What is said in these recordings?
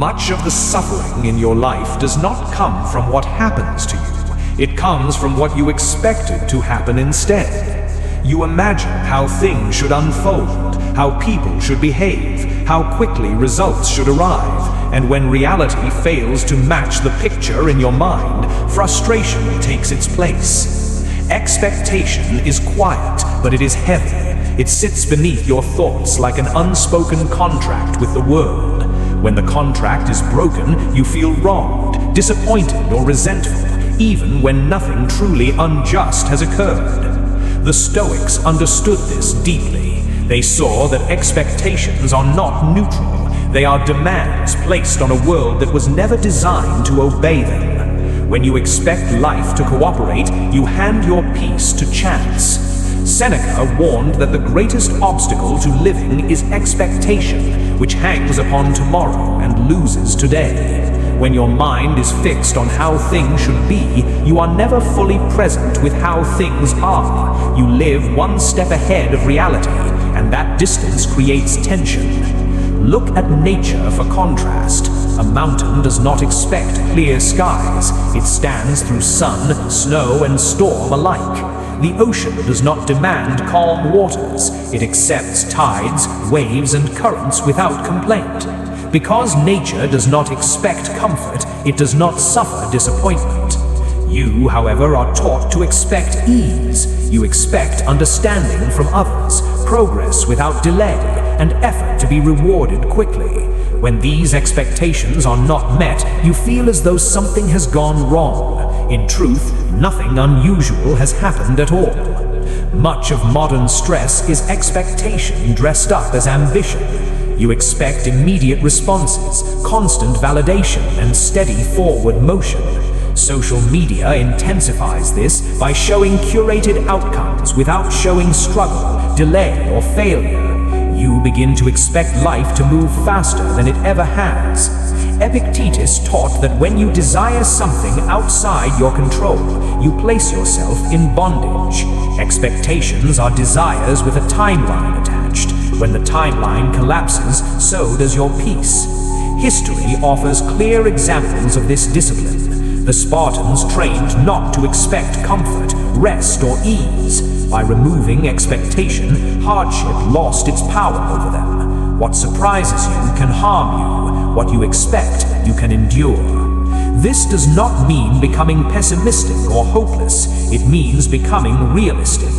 Much of the suffering in your life does not come from what happens to you. It comes from what you expected to happen instead. You imagine how things should unfold, how people should behave, how quickly results should arrive, and when reality fails to match the picture in your mind, frustration takes its place. Expectation is quiet, but it is heavy. It sits beneath your thoughts like an unspoken contract with the world. When the contract is broken, you feel wronged, disappointed, or resentful, even when nothing truly unjust has occurred. The Stoics understood this deeply. They saw that expectations are not neutral. They are demands placed on a world that was never designed to obey them. When you expect life to cooperate, you hand your peace to chance. Seneca warned that the greatest obstacle to living is expectation, which hangs upon tomorrow and loses today. When your mind is fixed on how things should be, you are never fully present with how things are. You live one step ahead of reality, and that distance creates tension. Look at nature for contrast. A mountain does not expect clear skies. It stands through sun, snow, and storm alike. The ocean does not demand calm waters. It accepts tides, waves, and currents without complaint. Because nature does not expect comfort, it does not suffer disappointment. You, however, are taught to expect ease. You expect understanding from others, progress without delay, and effort to be rewarded quickly. When these expectations are not met, you feel as though something has gone wrong. In truth, nothing unusual has happened at all. Much of modern stress is expectation dressed up as ambition. You expect immediate responses, constant validation, and steady forward motion. Social media intensifies this by showing curated outcomes without showing struggle, delay, or failure. You begin to expect life to move faster than it ever has. Epictetus taught that when you desire something outside your control, you place yourself in bondage. Expectations are desires with a timeline attached. When the timeline collapses, so does your peace. History offers clear examples of this discipline. The Spartans trained not to expect comfort, rest, or ease. By removing expectation, hardship lost its power over them. What surprises you can harm you. What you expect, you can endure. This does not mean becoming pessimistic or hopeless. It means becoming realistic.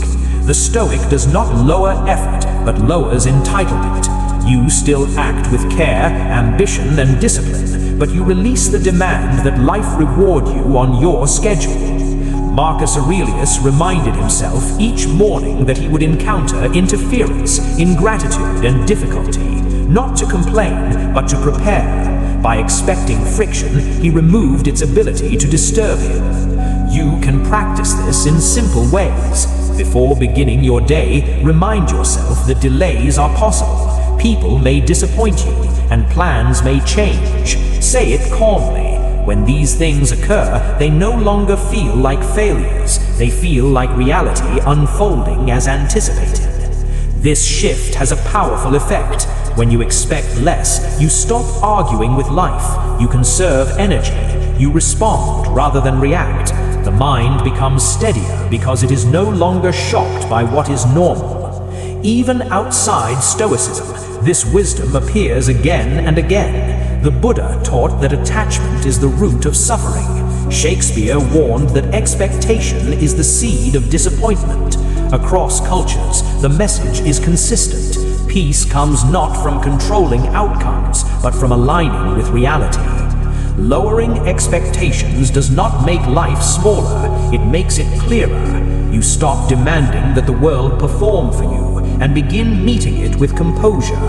The Stoic does not lower effort, but lowers entitlement. You still act with care, ambition, and discipline, but you release the demand that life reward you on your schedule. Marcus Aurelius reminded himself each morning that he would encounter interference, ingratitude, and difficulty, not to complain, but to prepare. By expecting friction, he removed its ability to disturb him. You can practice this in simple ways. Before beginning your day, remind yourself that delays are possible. People may disappoint you, and plans may change. Say it calmly. When these things occur, they no longer feel like failures. They feel like reality unfolding as anticipated. This shift has a powerful effect. When you expect less, you stop arguing with life. You conserve energy. You respond rather than react. The mind becomes steadier because it is no longer shocked by what is normal. Even outside Stoicism, this wisdom appears again and again. The Buddha taught that attachment is the root of suffering. Shakespeare warned that expectation is the seed of disappointment. Across cultures, the message is consistent. Peace comes not from controlling outcomes, but from aligning with reality. Lowering expectations does not make life smaller, it makes it clearer. You stop demanding that the world perform for you and begin meeting it with composure.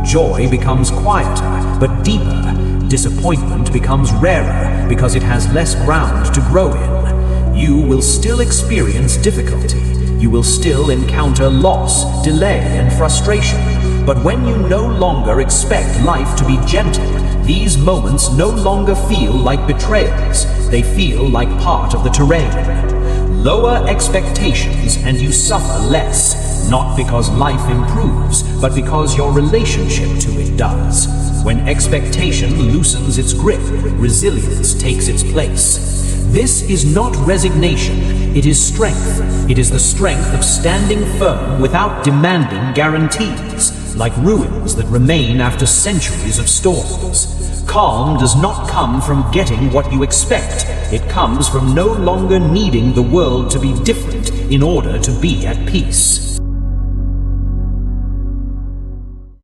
Joy becomes quieter, but deeper. Disappointment becomes rarer because it has less ground to grow in. You will still experience difficulty. You will still encounter loss, delay, and frustration. But when you no longer expect life to be gentle, these moments no longer feel like betrayals. They feel like part of the terrain. Lower expectations and you suffer less, not because life improves, but because your relationship to it does. When expectation loosens its grip, resilience takes its place. This is not resignation, it is strength. It is the strength of standing firm without demanding guarantees, like ruins that remain after centuries of storms. Calm does not come from getting what you expect. It comes from no longer needing the world to be different in order to be at peace.